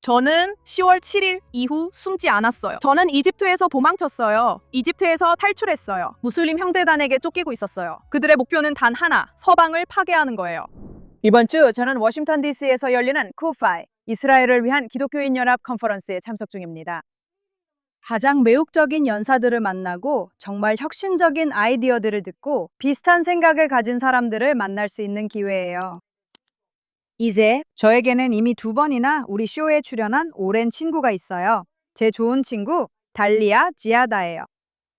저는 10월 7일 이후 숨지 않았어요. 저는 이집트에서 도망쳤어요. 이집트에서 탈출했어요. 무슬림 형제단에게 쫓기고 있었어요. 그들의 목표는 단 하나, 서방을 파괴하는 거예요. 이번 주 저는 워싱턴 DC에서 열리는 쿠파이, 이스라엘을 위한 기독교인 연합 컨퍼런스에 참석 중입니다. 가장 매혹적인 연사들을 만나고 정말 혁신적인 아이디어들을 듣고 비슷한 생각을 가진 사람들을 만날 수 있는 기회예요. 이제 저에게는 이미 2번이나 우리 쇼에 출연한 오랜 친구가 있어요. 제 좋은 친구 달리아 지아다예요.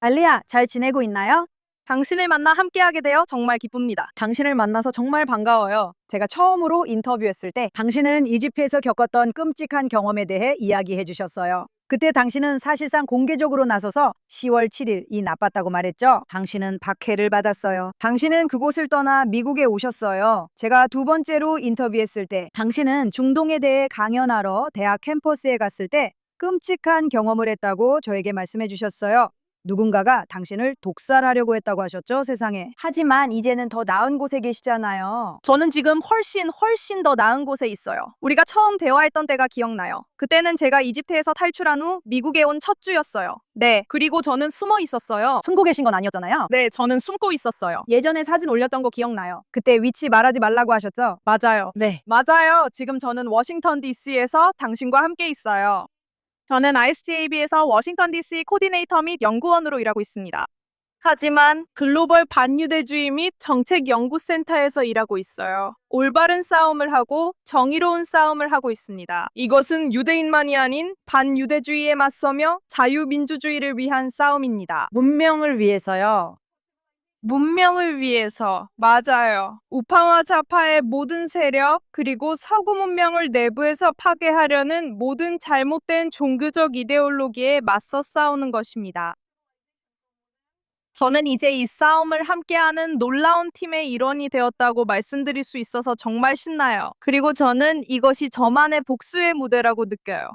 달리아, 잘 지내고 있나요? 당신을 만나 함께하게 되어 정말 기쁩니다. 당신을 만나서 정말 반가워요. 제가 처음으로 인터뷰했을 때 당신은 이집트에서 겪었던 끔찍한 경험에 대해 이야기해 주셨어요. 그때 당신은 사실상 공개적으로 나서서 10월 7일이 나빴다고 말했죠. 당신은 박해를 받았어요. 당신은 그곳을 떠나 미국에 오셨어요. 제가 2번째로 인터뷰했을 때 당신은 중동에 대해 강연하러 대학 캠퍼스에 갔을 때 끔찍한 경험을 했다고 저에게 말씀해 주셨어요. 누군가가 당신을 독살하려고 했다고 하셨죠, 세상에. 하지만 이제는 더 나은 곳에 계시잖아요. 저는 지금 훨씬 더 나은 곳에 있어요. 우리가 처음 대화했던 때가 기억나요. 그때는 제가 이집트에서 탈출한 후 미국에 온 첫 주였어요. 네, 그리고 저는 숨어 있었어요. 숨고 계신 건 아니었잖아요. 네, 저는 숨고 있었어요. 예전에 사진 올렸던 거 기억나요? 그때 위치 말하지 말라고 하셨죠? 맞아요. 네. 맞아요. 지금 저는 워싱턴 DC에서 당신과 함께 있어요. 저는 ISJB에서 워싱턴 DC 코디네이터 및 연구원으로 일하고 있습니다. 하지만 글로벌 반유대주의 및 정책연구센터에서 일하고 있어요. 올바른 싸움을 하고 정의로운 싸움을 하고 있습니다. 이것은 유대인만이 아닌 반유대주의에 맞서며 자유민주주의를 위한 싸움입니다. 문명을 위해서요. 문명을 위해서. 맞아요. 우파와 좌파의 모든 세력, 그리고 서구 문명을 내부에서 파괴하려는 모든 잘못된 종교적 이데올로기에 맞서 싸우는 것입니다. 저는 이제 이 싸움을 함께하는 놀라운 팀의 일원이 되었다고 말씀드릴 수 있어서 정말 신나요. 그리고 저는 이것이 저만의 복수의 무대라고 느껴요.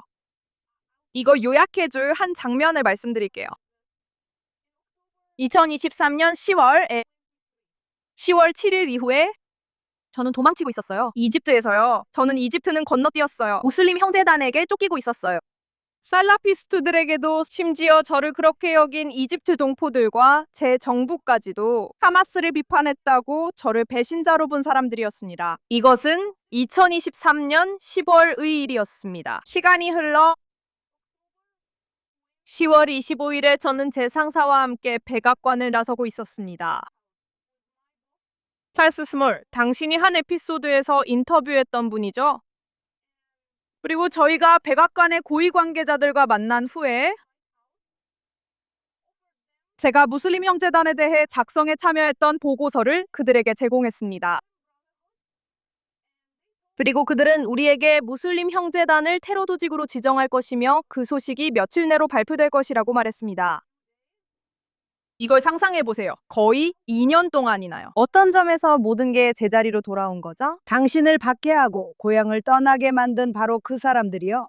이거 요약해줄 한 장면을 말씀드릴게요. 2023년 10월 7일 이후에 저는 도망치고 있었어요. 이집트에서요. 저는 이집트는 건너뛰었어요. 무슬림 형제단에게 쫓기고 있었어요. 살라피스트들에게도 심지어 저를 그렇게 여긴 이집트 동포들과 제 정부까지도 하마스를 비판했다고 저를 배신자로 본 사람들이었습니다. 이것은 2023년 10월 일이었습니다. 시간이 흘러 10월 25일에 저는 제 상사와 함께 백악관을 나서고 있었습니다. 찰스 스몰, 당신이 한 에피소드에서 인터뷰했던 분이죠? 그리고 저희가 백악관의 고위 관계자들과 만난 후에 제가 무슬림 형제단에 대해 작성에 참여했던 보고서를 그들에게 제공했습니다. 그리고 그들은 우리에게 무슬림 형제단을 테러 조직으로 지정할 것이며 그 소식이 며칠 내로 발표될 것이라고 말했습니다. 이걸 상상해보세요. 거의 2년 동안이나요. 어떤 점에서 모든 게 제자리로 돌아온 거죠? 당신을 박해하고 고향을 떠나게 만든 바로 그 사람들이요.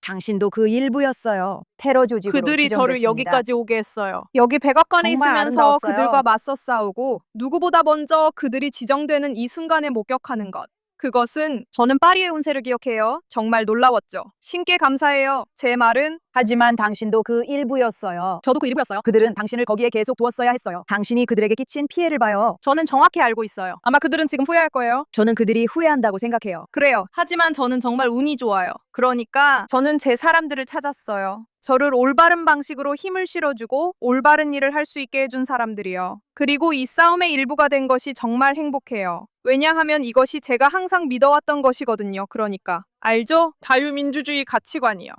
당신도 그 일부였어요. 테러 조직으로 그들이 저를 지정됐습니다. 여기까지 오게 했어요. 여기 백악관에 정말 있으면서 아름다웠어요. 그들과 맞서 싸우고 누구보다 먼저 그들이 지정되는 이 순간에 목격하는 것. 그것은 저는 파리에 온 새를 기억해요. 정말 놀라웠죠. 신께 감사해요. 제 말은 하지만 당신도 그 일부였어요. 저도 그 일부였어요. 그들은 당신을 거기에 계속 두었어야 했어요. 당신이 그들에게 끼친 피해를 봐요. 저는 정확히 알고 있어요. 아마 그들은 지금 후회할 거예요. 저는 그들이 후회한다고 생각해요. 그래요. 하지만 저는 정말 운이 좋아요. 그러니까 저는 제 사람들을 찾았어요. 저를 올바른 방식으로 힘을 실어주고 올바른 일을 할 수 있게 해준 사람들이요. 그리고 이 싸움의 일부가 된 것이 정말 행복해요. 왜냐하면 이것이 제가 항상 믿어왔던 것이거든요. 그러니까. 알죠? 자유민주주의 가치관이요.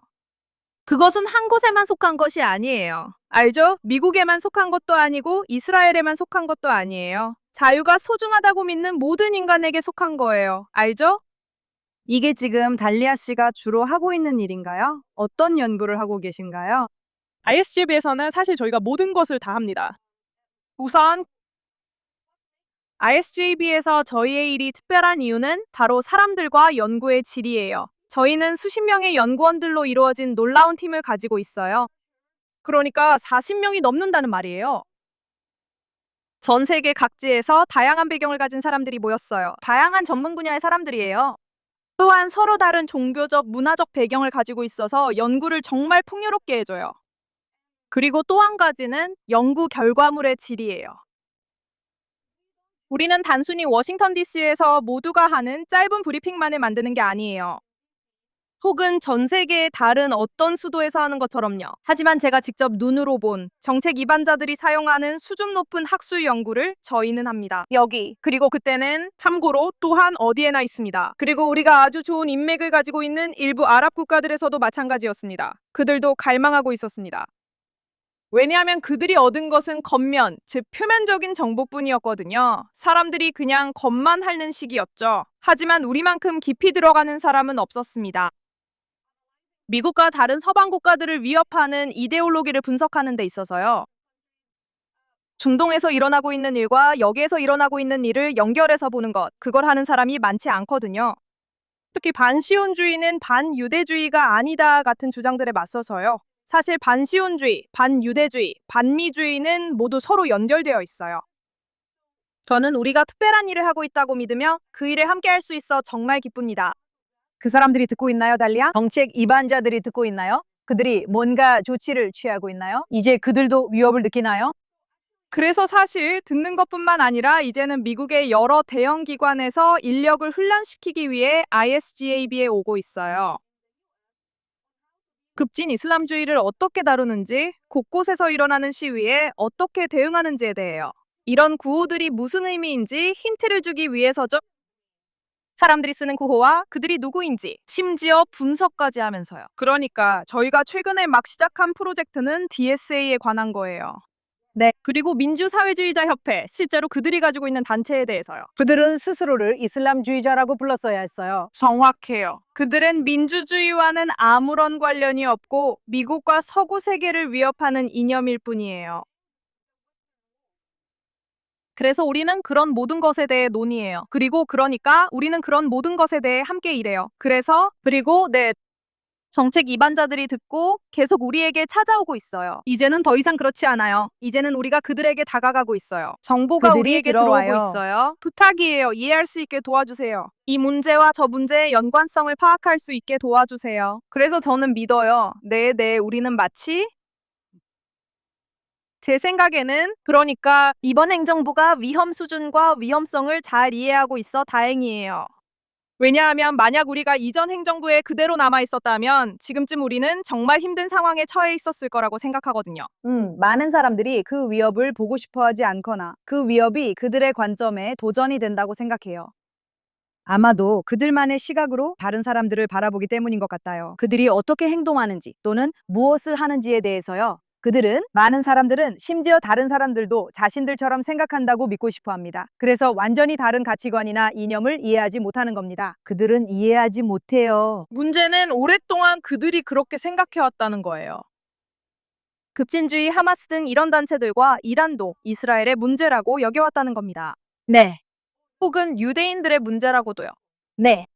그것은 한 곳에만 속한 것이 아니에요. 알죠? 미국에만 속한 것도 아니고 이스라엘에만 속한 것도 아니에요. 자유가 소중하다고 믿는 모든 인간에게 속한 거예요. 알죠? 이게 지금 달리아 씨가 주로 하고 있는 일인가요? 어떤 연구를 하고 계신가요? ISGB에서는 사실 저희가 모든 것을 다 합니다. 우선 ISJB에서 저희의 일이 특별한 이유는 바로 사람들과 연구의 질이에요. 저희는 수십 명의 연구원들로 이루어진 놀라운 팀을 가지고 있어요. 그러니까 40명이 넘는다는 말이에요. 전 세계 각지에서 다양한 배경을 가진 사람들이 모였어요. 다양한 전문 분야의 사람들이에요. 또한 서로 다른 종교적, 문화적 배경을 가지고 있어서 연구를 정말 풍요롭게 해줘요. 그리고 또 한 가지는 연구 결과물의 질이에요. 우리는 단순히 워싱턴 DC에서 모두가 하는 짧은 브리핑만을 만드는 게 아니에요. 혹은 전 세계의 다른 어떤 수도에서 하는 것처럼요. 하지만 제가 직접 눈으로 본 정책 입안자들이 사용하는 수준 높은 학술 연구를 저희는 합니다. 여기. 그리고 그때는 참고로 또한 어디에나 있습니다. 그리고 우리가 아주 좋은 인맥을 가지고 있는 일부 아랍 국가들에서도 마찬가지였습니다. 그들도 갈망하고 있었습니다. 왜냐하면 그들이 얻은 것은 겉면, 즉 표면적인 정보뿐이었거든요. 사람들이 그냥 겉만 핥는 시기였죠. 하지만 우리만큼 깊이 들어가는 사람은 없었습니다. 미국과 다른 서방 국가들을 위협하는 이데올로기를 분석하는 데 있어서요. 중동에서 일어나고 있는 일과 여기에서 일어나고 있는 일을 연결해서 보는 것, 그걸 하는 사람이 많지 않거든요. 특히 반시온주의는 반유대주의가 아니다 같은 주장들에 맞서서요. 사실 반시온주의, 반유대주의, 반미주의는 모두 서로 연결되어 있어요. 저는 우리가 특별한 일을 하고 있다고 믿으며 그 일에 함께 할 수 있어 정말 기쁩니다. 그 사람들이 듣고 있나요, 달리야? 정책 입안자들이 듣고 있나요? 그들이 뭔가 조치를 취하고 있나요? 이제 그들도 위협을 느끼나요? 그래서 사실 듣는 것뿐만 아니라 이제는 미국의 여러 대형 기관에서 인력을 훈련시키기 위해 ISGAB에 오고 있어요. 급진 이슬람주의를 어떻게 다루는지, 곳곳에서 일어나는 시위에 어떻게 대응하는지에 대해요. 이런 구호들이 무슨 의미인지 힌트를 주기 위해서죠. 사람들이 쓰는 구호와 그들이 누구인지, 심지어 분석까지 하면서요. 그러니까 저희가 최근에 막 시작한 프로젝트는 DSA에 관한 거예요. 네. 그리고 민주사회주의자 협회, 실제로 그들이 가지고 있는 단체에 대해서요. 그들은 스스로를 이슬람주의자라고 불렀어야 했어요. 정확해요. 그들은 민주주의와는 아무런 관련이 없고 미국과 서구 세계를 위협하는 이념일 뿐이에요. 그래서 우리는 그런 모든 것에 대해 논의해요. 그리고 그러니까 우리는 그런 모든 것에 대해 함께 일해요. 그리고 정책 입안자들이 듣고 계속 우리에게 찾아오고 있어요. 이제는 더 이상 그렇지 않아요. 이제는 우리가 그들에게 다가가고 있어요. 정보가 그들이 우리에게 들어와요. 들어오고 있어요. 부탁이에요. 이해할 수 있게 도와주세요. 이 문제와 저 문제의 연관성을 파악할 수 있게 도와주세요. 그래서 저는 믿어요. 네, 우리는 마치 제 생각에는 그러니까 이번 행정부가 위험 수준과 위험성을 잘 이해하고 있어 다행이에요. 왜냐하면 만약 우리가 이전 행정부에 그대로 남아 있었다면 지금쯤 우리는 정말 힘든 상황에 처해 있었을 거라고 생각하거든요. 많은 사람들이 그 위협을 보고 싶어 하지 않거나 그 위협이 그들의 관점에 도전이 된다고 생각해요. 아마도 그들만의 시각으로 다른 사람들을 바라보기 때문인 것 같아요. 그들이 어떻게 행동하는지 또는 무엇을 하는지에 대해서요. 많은 사람들은 심지어 다른 사람들도 자신들처럼 생각한다고 믿고 싶어 합니다. 그래서 완전히 다른 가치관이나 이념을 이해하지 못하는 겁니다. 그들은 이해하지 못해요. 문제는 오랫동안 그들이 그렇게 생각해왔다는 거예요. 급진주의 하마스 등 이런 단체들과 이란도 이스라엘의 문제라고 여겨왔다는 겁니다. 네, 혹은 유대인들의 문제라고도요. 네.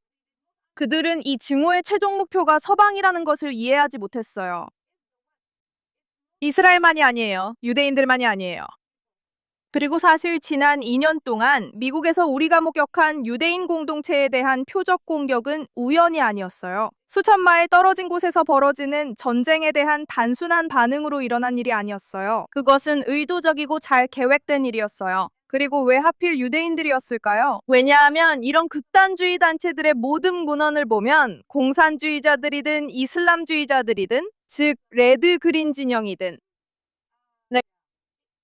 그들은 이 증오의 최종 목표가 서방이라는 것을 이해하지 못했어요. 이스라엘만이 아니에요. 유대인들만이 아니에요. 그리고 사실 지난 2년 동안 미국에서 우리가 목격한 유대인 공동체에 대한 표적 공격은 우연이 아니었어요. 수천 마일 떨어진 곳에서 벌어지는 전쟁에 대한 단순한 반응으로 일어난 일이 아니었어요. 그것은 의도적이고 잘 계획된 일이었어요. 그리고 왜 하필 유대인들이었을까요? 왜냐하면 이런 극단주의 단체들의 모든 문헌을 보면 공산주의자들이든 이슬람주의자들이든 즉 레드 그린 진영이든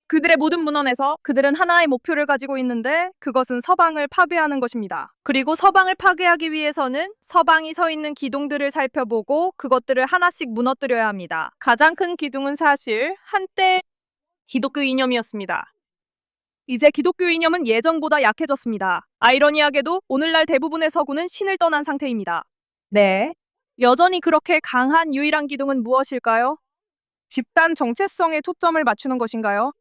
그들의 모든 문헌에서 그들은 하나의 목표를 가지고 있는데 그것은 서방을 파괴하는 것입니다. 그리고 서방을 파괴하기 위해서는 서방이 서 있는 기둥들을 살펴보고 그것들을 하나씩 무너뜨려야 합니다. 가장 큰 기둥은 사실 한때 기독교 이념이었습니다. 이제 기독교 이념은 예전보다 약해졌습니다. 아이러니하게도 오늘날 대부분의 서구는 신을 떠난 상태입니다. 네. 여전히 그렇게 강한 유일한 기둥은 무엇일까요? 집단 정체성에 초점을 맞추는 것인가요?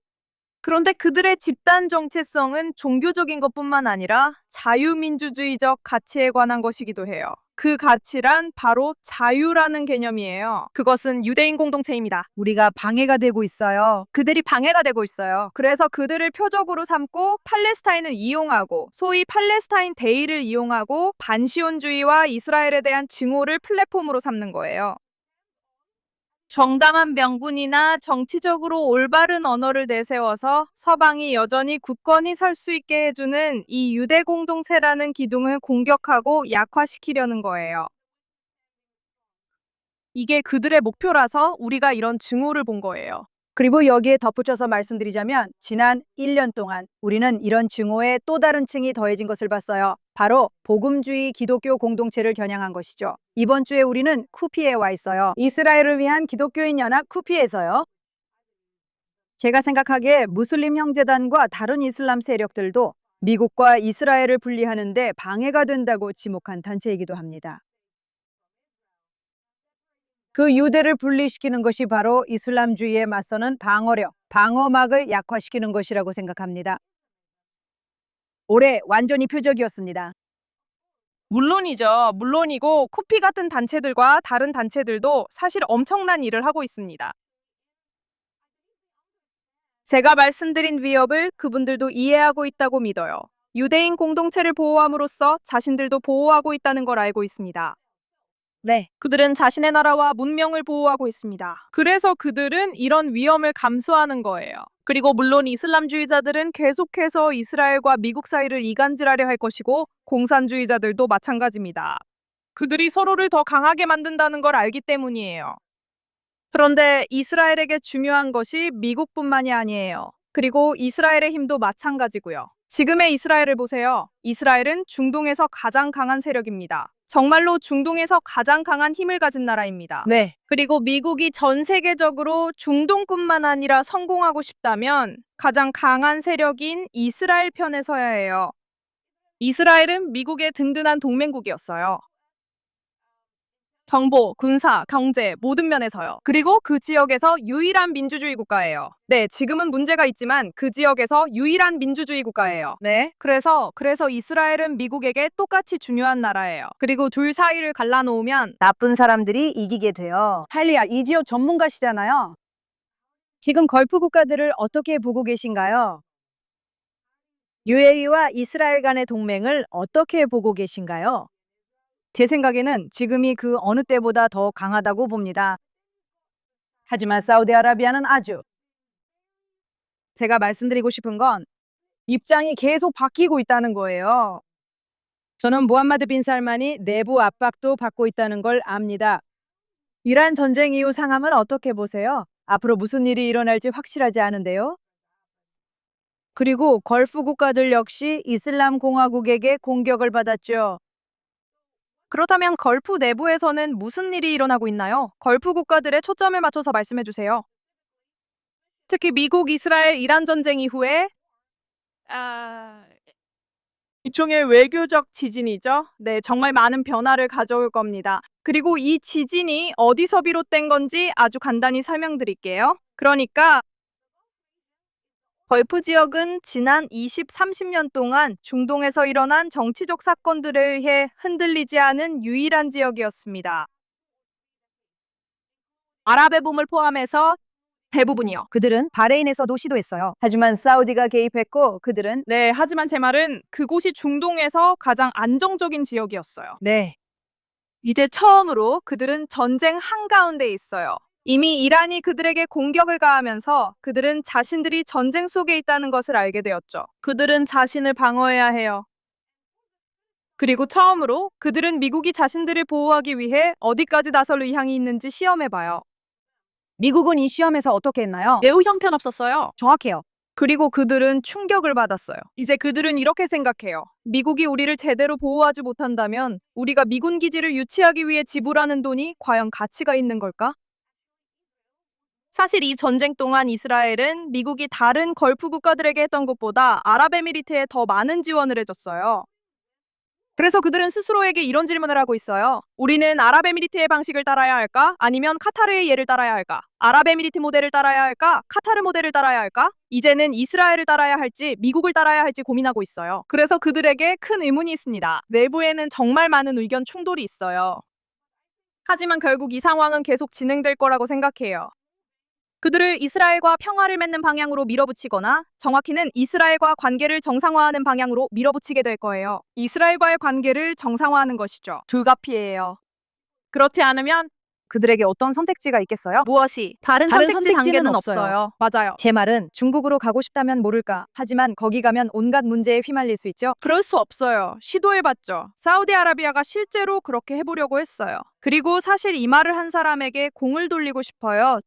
그런데 그들의 집단 정체성은 종교적인 것뿐만 아니라 자유민주주의적 가치에 관한 것이기도 해요. 그 가치란 바로 자유라는 개념이에요. 그것은 유대인 공동체입니다. 우리가 방해가 되고 있어요. 그들이 방해가 되고 있어요. 그래서 그들을 표적으로 삼고 팔레스타인을 이용하고 소위 팔레스타인 데이를 이용하고 반시온주의와 이스라엘에 대한 증오를 플랫폼으로 삼는 거예요. 정당한 명분이나 정치적으로 올바른 언어를 내세워서 서방이 여전히 굳건히 설 수 있게 해주는 이 유대 공동체라는 기둥을 공격하고 약화시키려는 거예요. 이게 그들의 목표라서 우리가 이런 증오를 본 거예요. 그리고 여기에 덧붙여서 말씀드리자면 지난 1년 동안 우리는 이런 증오에 또 다른 층이 더해진 것을 봤어요. 바로 복음주의 기독교 공동체를 겨냥한 것이죠. 이번 주에 우리는 쿠피에 와 있어요. 이스라엘을 위한 기독교인 연합 쿠피에서요. 제가 생각하기에 무슬림 형제단과 다른 이슬람 세력들도 미국과 이스라엘을 분리하는데 방해가 된다고 지목한 단체이기도 합니다. 그 유대를 분리시키는 것이 바로 이슬람주의에 맞서는 방어력, 방어막을 약화시키는 것이라고 생각합니다. 올해 완전히 표적이었습니다. 물론이고 쿠피 같은 단체들과 다른 단체들도 사실 엄청난 일을 하고 있습니다. 제가 말씀드린 위협을 그분들도 이해하고 있다고 믿어요. 유대인 공동체를 보호함으로써 자신들도 보호하고 있다는 걸 알고 있습니다. 네. 그들은 자신의 나라와 문명을 보호하고 있습니다. 그래서 그들은 이런 위험을 감수하는 거예요. 그리고 물론 이슬람주의자들은 계속해서 이스라엘과 미국 사이를 이간질하려 할 것이고 공산주의자들도 마찬가지입니다. 그들이 서로를 더 강하게 만든다는 걸 알기 때문이에요. 그런데 이스라엘에게 중요한 것이 미국뿐만이 아니에요. 그리고 이스라엘의 힘도 마찬가지고요. 지금의 이스라엘을 보세요. 이스라엘은 중동에서 가장 강한 세력입니다. 정말로 중동에서 가장 강한 힘을 가진 나라입니다. 네. 그리고 미국이 전 세계적으로 중동뿐만 아니라 성공하고 싶다면 가장 강한 세력인 이스라엘 편에 서야 해요. 이스라엘은 미국의 든든한 동맹국이었어요. 정보, 군사, 경제 모든 면에서요. 그리고 그 지역에서 유일한 민주주의 국가예요. 네, 지금은 문제가 있지만 그 지역에서 유일한 민주주의 국가예요. 네. 그래서 이스라엘은 미국에게 똑같이 중요한 나라예요. 그리고 둘 사이를 갈라놓으면 나쁜 사람들이 이기게 돼요. 할리야, 이 지역 전문가시잖아요. 지금 걸프 국가들을 어떻게 보고 계신가요? UAE와 이스라엘 간의 동맹을 어떻게 보고 계신가요? 제 생각에는 지금이 그 어느 때보다 더 강하다고 봅니다. 하지만 사우디아라비아는 아주 제가 말씀드리고 싶은 건 입장이 계속 바뀌고 있다는 거예요. 저는 무함마드 빈 살만이 내부 압박도 받고 있다는 걸 압니다. 이란 전쟁 이후 상황을 어떻게 보세요? 앞으로 무슨 일이 일어날지 확실하지 않은데요. 그리고 걸프 국가들 역시 이슬람 공화국에게 공격을 받았죠. 그렇다면 걸프 내부에서는 무슨 일이 일어나고 있나요? 걸프 국가들의 초점을 맞춰서 말씀해 주세요. 특히 미국, 이스라엘, 이란 전쟁 이후에 일종의 외교적 지진이죠. 네, 정말 많은 변화를 가져올 겁니다. 그리고 이 지진이 어디서 비롯된 건지 아주 간단히 설명드릴게요. 그러니까 걸프 지역은 지난 20, 30년 동안 중동에서 일어난 정치적 사건들에 의해 흔들리지 않은 유일한 지역이었습니다. 아랍해봄을 포함해서 대부분이요. 그들은 바레인에서도 시도했어요. 하지만 사우디가 개입했고 그들은 네, 하지만 제 말은 그곳이 중동에서 가장 안정적인 지역이었어요. 네. 이제 처음으로 그들은 전쟁 한가운데 있어요. 이미 이란이 그들에게 공격을 가하면서 그들은 자신들이 전쟁 속에 있다는 것을 알게 되었죠. 그들은 자신을 방어해야 해요. 그리고 처음으로 그들은 미국이 자신들을 보호하기 위해 어디까지 나설 의향이 있는지 시험해봐요. 미국은 이 시험에서 어떻게 했나요? 매우 형편없었어요. 정확해요. 그리고 그들은 충격을 받았어요. 이제 그들은 이렇게 생각해요. 미국이 우리를 제대로 보호하지 못한다면 우리가 미군 기지를 유치하기 위해 지불하는 돈이 과연 가치가 있는 걸까? 사실 이 전쟁 동안 이스라엘은 미국이 다른 걸프 국가들에게 했던 것보다 아랍에미리트에 더 많은 지원을 해줬어요. 그래서 그들은 스스로에게 이런 질문을 하고 있어요. 우리는 아랍에미리트의 방식을 따라야 할까? 아니면 카타르의 예를 따라야 할까? 아랍에미리트 모델을 따라야 할까? 카타르 모델을 따라야 할까? 이제는 이스라엘을 따라야 할지 미국을 따라야 할지 고민하고 있어요. 그래서 그들에게 큰 의문이 있습니다. 내부에는 정말 많은 의견 충돌이 있어요. 하지만 결국 이 상황은 계속 진행될 거라고 생각해요. 그들을 이스라엘과 평화를 맺는 방향으로 밀어붙이거나 정확히는 이스라엘과 관계를 정상화하는 방향으로 밀어붙이게 될 거예요. 이스라엘과의 관계를 정상화하는 것이죠. 불가피해요. 그렇지 않으면 그들에게 어떤 선택지가 있겠어요? 무엇이 다른 다른 선택지 선택지는 단계는 없어요. 없어요. 맞아요. 제 말은 중국으로 가고 싶다면 모를까. 하지만 거기 가면 온갖 문제에 휘말릴 수 있죠. 그럴 수 없어요. 시도해봤죠. 사우디아라비아가 실제로 그렇게 해보려고 했어요. 그리고 사실 이 말을 한 사람에게 공을 돌리고 싶어요.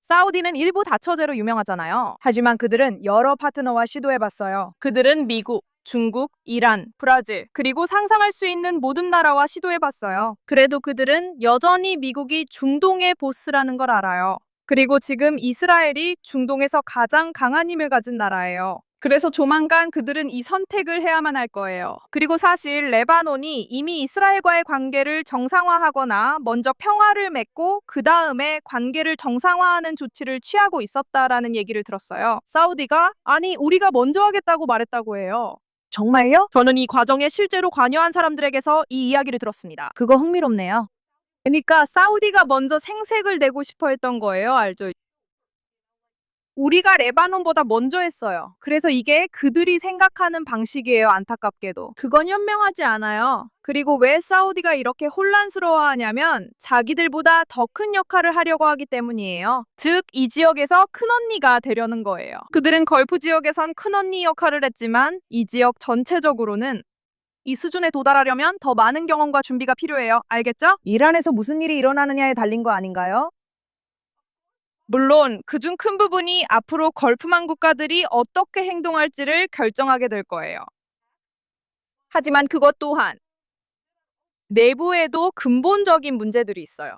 사우디는 일부 다처제로 유명하잖아요. 하지만 그들은 여러 파트너와 시도해봤어요. 그들은 미국, 중국, 이란, 브라질, 그리고 상상할 수 있는 모든 나라와 시도해봤어요. 그래도 그들은 여전히 미국이 중동의 보스라는 걸 알아요. 그리고 지금 이스라엘이 중동에서 가장 강한 힘을 가진 나라예요. 그래서 조만간 그들은 이 선택을 해야만 할 거예요. 그리고 사실 레바논이 이미 이스라엘과의 관계를 정상화하거나 먼저 평화를 맺고 그 다음에 관계를 정상화하는 조치를 취하고 있었다라는 얘기를 들었어요. 사우디가 아니 우리가 먼저 하겠다고 말했다고 해요. 정말요? 저는 이 과정에 실제로 관여한 사람들에게서 이 이야기를 들었습니다. 그거 흥미롭네요. 그러니까 사우디가 먼저 생색을 내고 싶어 했던 거예요. 알죠? 우리가 레바논보다 먼저 했어요. 그래서 이게 그들이 생각하는 방식이에요. 안타깝게도. 그건 현명하지 않아요. 그리고 왜 사우디가 이렇게 혼란스러워하냐면 자기들보다 더 큰 역할을 하려고 하기 때문이에요. 즉, 이 지역에서 큰언니가 되려는 거예요. 그들은 걸프 지역에선 큰언니 역할을 했지만 이 지역 전체적으로는 이 수준에 도달하려면 더 많은 경험과 준비가 필요해요. 알겠죠? 이란에서 무슨 일이 일어나느냐에 달린 거 아닌가요? 물론 그중 큰 부분이 앞으로 걸프만 국가들이 어떻게 행동할지를 결정하게 될 거예요. 하지만 그것 또한 내부에도 근본적인 문제들이 있어요.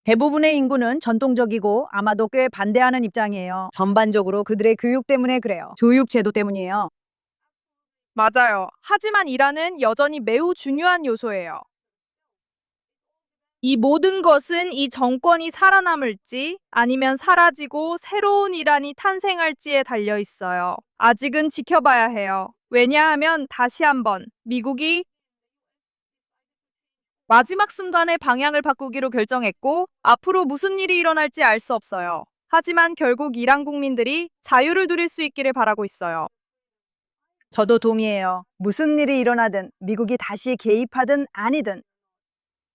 대부분의 인구는 전통적이고 아마도 꽤 반대하는 입장이에요. 전반적으로 그들의 교육 때문에 그래요. 교육 제도 때문이에요. 맞아요. 하지만 이란은 여전히 매우 중요한 요소예요. 이 모든 것은 이 정권이 살아남을지 아니면 사라지고 새로운 이란이 탄생할지에 달려 있어요. 아직은 지켜봐야 해요. 왜냐하면 다시 한번 미국이 마지막 순간에 방향을 바꾸기로 결정했고 앞으로 무슨 일이 일어날지 알 수 없어요. 하지만 결국 이란 국민들이 자유를 누릴 수 있기를 바라고 있어요. 저도 동의해요. 무슨 일이 일어나든 미국이 다시 개입하든 아니든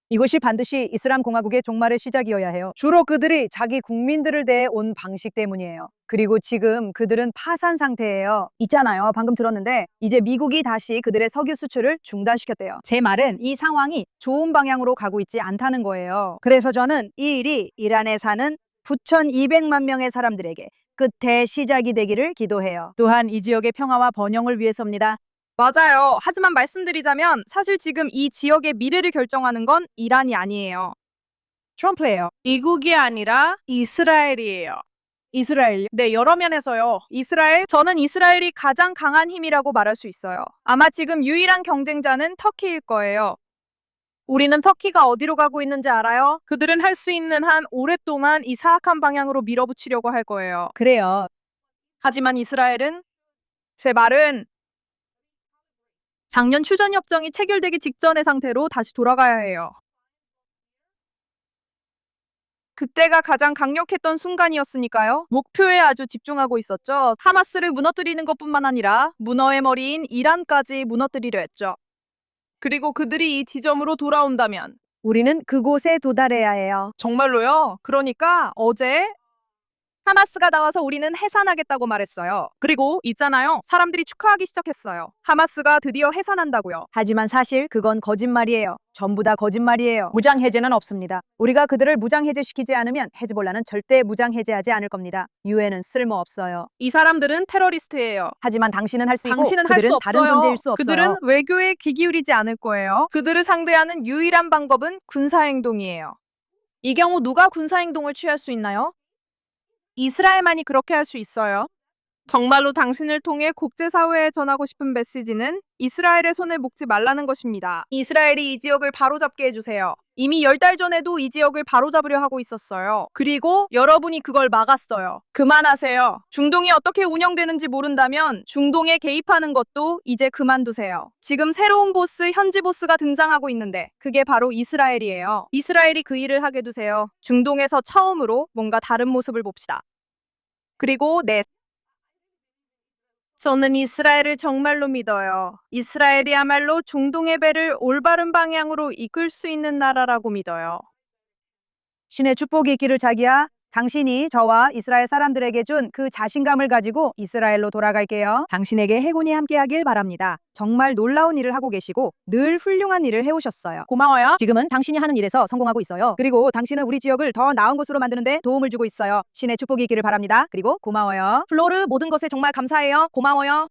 이것이 반드시 이슬람 공화국의 종말의 시작이어야 해요. 주로 그들이 자기 국민들을 대해 온 방식 때문이에요. 그리고 지금 그들은 파산 상태예요. 있잖아요. 방금 들었는데 이제 미국이 다시 그들의 석유 수출을 중단시켰대요. 제 말은 이 상황이 좋은 방향으로 가고 있지 않다는 거예요. 그래서 저는 이 일이 이란에 사는 9,200만 명의 사람들에게 끝의 시작이 되기를 기도해요. 또한 이 지역의 평화와 번영을 위해서입니다. 맞아요. 하지만 말씀드리자면 사실 지금 이 지역의 미래를 결정하는 건 이란이 아니에요. 트럼프예요. 미국이 아니라 이스라엘이에요. 이스라엘. 네, 여러 면에서요. 저는 이스라엘이 가장 강한 힘이라고 말할 수 있어요. 아마 지금 유일한 경쟁자는 터키일 거예요. 우리는 터키가 어디로 가고 있는지 알아요? 그들은 할 수 있는 한 오랫동안 이 사악한 방향으로 밀어붙이려고 할 거예요. 그래요. 하지만 이스라엘은 제 말은 작년 휴전협정이 체결되기 직전의 상태로 다시 돌아가야 해요. 그때가 가장 강력했던 순간이었으니까요. 목표에 아주 집중하고 있었죠. 하마스를 무너뜨리는 것뿐만 아니라 문어의 머리인 이란까지 무너뜨리려 했죠. 그리고 그들이 이 지점으로 돌아온다면 우리는 그곳에 도달해야 해요. 정말로요? 그러니까 어제 하마스가 나와서 우리는 해산하겠다고 말했어요. 그리고 있잖아요. 사람들이 축하하기 시작했어요. 하마스가 드디어 해산한다고요. 하지만 사실 그건 거짓말이에요. 전부 다 거짓말이에요. 무장 해제는 없습니다. 우리가 그들을 무장 해제시키지 않으면 헤즈볼라는 절대 무장 해제하지 않을 겁니다. 유엔은 쓸모없어요. 이 사람들은 테러리스트예요. 하지만 당신은 할 수 있고 당신은 할 그들은 수 없어요. 다른 존재일 수 없어요. 그들은 외교에 귀 기울이지 않을 거예요. 그들을 상대하는 유일한 방법은 군사행동이에요. 이 경우 누가 군사행동을 취할 수 있나요? 이스라엘만이 그렇게 할 수 있어요. 정말로 당신을 통해 국제사회에 전하고 싶은 메시지는 이스라엘의 손을 묶지 말라는 것입니다. 이스라엘이 이 지역을 바로잡게 해주세요. 이미 10달 전에도 이 지역을 바로잡으려 하고 있었어요. 그리고 여러분이 그걸 막았어요. 그만하세요. 중동이 어떻게 운영되는지 모른다면 중동에 개입하는 것도 이제 그만두세요. 지금 새로운 보스, 현지 보스가 등장하고 있는데 그게 바로 이스라엘이에요. 이스라엘이 그 일을 하게 두세요. 중동에서 처음으로 뭔가 다른 모습을 봅시다. 그리고 저는 이스라엘을 정말로 믿어요. 이스라엘이야말로 중동의 배를 올바른 방향으로 이끌 수 있는 나라라고 믿어요. 신의 축복이 있기를 자기야. 당신이 저와 이스라엘 사람들에게 준 그 자신감을 가지고 이스라엘로 돌아갈게요. 당신에게 행운이 함께하길 바랍니다. 정말 놀라운 일을 하고 계시고 늘 훌륭한 일을 해오셨어요. 고마워요. 지금은 당신이 하는 일에서 성공하고 있어요. 그리고 당신은 우리 지역을 더 나은 곳으로 만드는데 도움을 주고 있어요. 신의 축복이 있기를 바랍니다. 그리고 고마워요. 플로르 모든 것에 정말 감사해요. 고마워요.